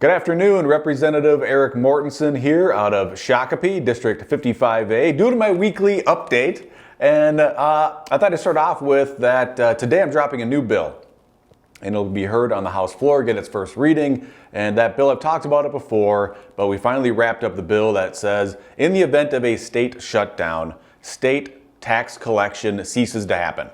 Good afternoon, Representative Eric Mortensen here out of Shakopee, District 55A, doing my weekly update. And I thought I'd start off with that today I'm dropping a new bill. And it'll be heard on the House floor, get its first reading. And that bill, I've talked about it before, but we finally wrapped up the bill that says, in the event of a state shutdown, state tax collection ceases to happen.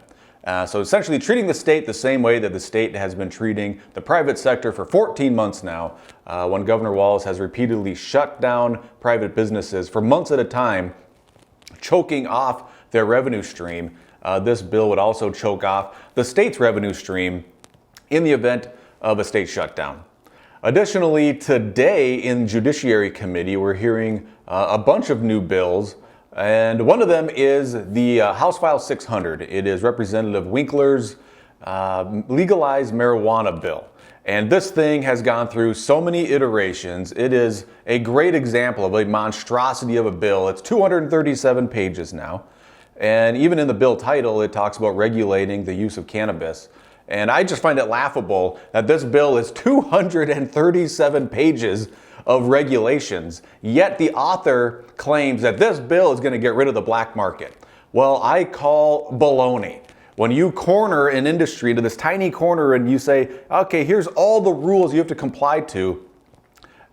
So essentially treating the state the same way that the state has been treating the private sector for 14 months now, when Governor Walz has repeatedly shut down private businesses for months at a time, choking off their revenue stream. This bill would also choke off the state's revenue stream in the event of a state shutdown. Additionally, today in Judiciary Committee, we're hearing a bunch of new bills. And one of them is the House File 600. It is Representative Winkler's legalized marijuana bill. And this thing has gone through so many iterations. It is a great example of a monstrosity of a bill. It's 237 pages now. And even in the bill title, it talks about regulating the use of cannabis. And I just find it laughable that this bill is 237 pages of regulations, yet the author claims that this bill is going to get rid of the black market. Well, I call baloney. When you corner an industry to this tiny corner and you say, okay, here's all the rules you have to comply to,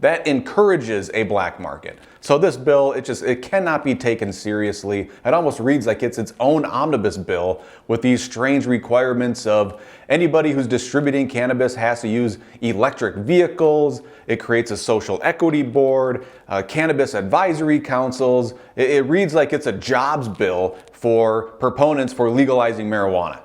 that encourages a black market. So this bill, it cannot be taken seriously. It almost reads like it's its own omnibus bill with these strange requirements of anybody who's distributing cannabis has to use electric vehicles. It creates a social equity board, cannabis advisory councils. It reads like it's a jobs bill for proponents for legalizing marijuana.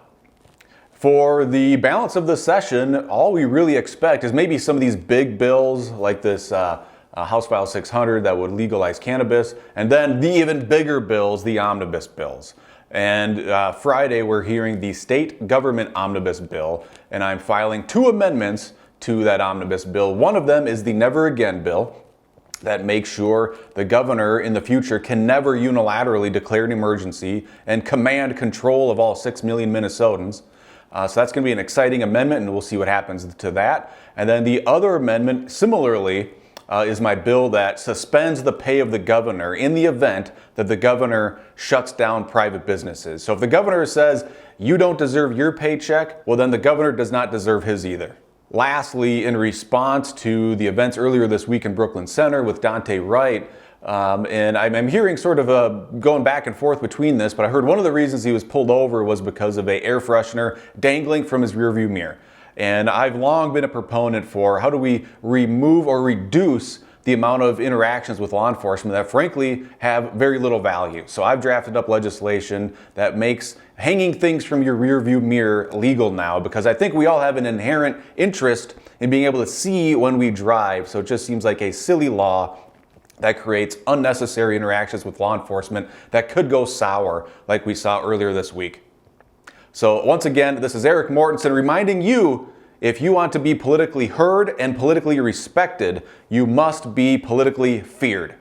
For the balance of the session, all we really expect is maybe some of these big bills like this House File 600 that would legalize cannabis, and then the even bigger bills, the omnibus bills. And Friday we're hearing the state government omnibus bill, and I'm filing 2 amendments to that omnibus bill. One of them is the Never Again bill that makes sure the governor in the future can never unilaterally declare an emergency and command control of all 6 million Minnesotans. So that's going to be an exciting amendment, and we'll see what happens to that. And then the other amendment, similarly, is my bill that suspends the pay of the governor in the event that the governor shuts down private businesses. So if the governor says, you don't deserve your paycheck, well then the governor does not deserve his either. Lastly, in response to the events earlier this week in Brooklyn Center with Daunte Wright, and I'm hearing sort of going back and forth between this, but I heard one of the reasons he was pulled over was because of an air freshener dangling from his rearview mirror. And I've long been a proponent for how do we remove or reduce the amount of interactions with law enforcement that frankly have very little value. So I've drafted up legislation that makes hanging things from your rearview mirror legal now, because I think we all have an inherent interest in being able to see when we drive. So it just seems like a silly law that creates unnecessary interactions with law enforcement that could go sour like we saw earlier this week. So once again, this is Eric Mortensen reminding you, if you want to be politically heard and politically respected, you must be politically feared.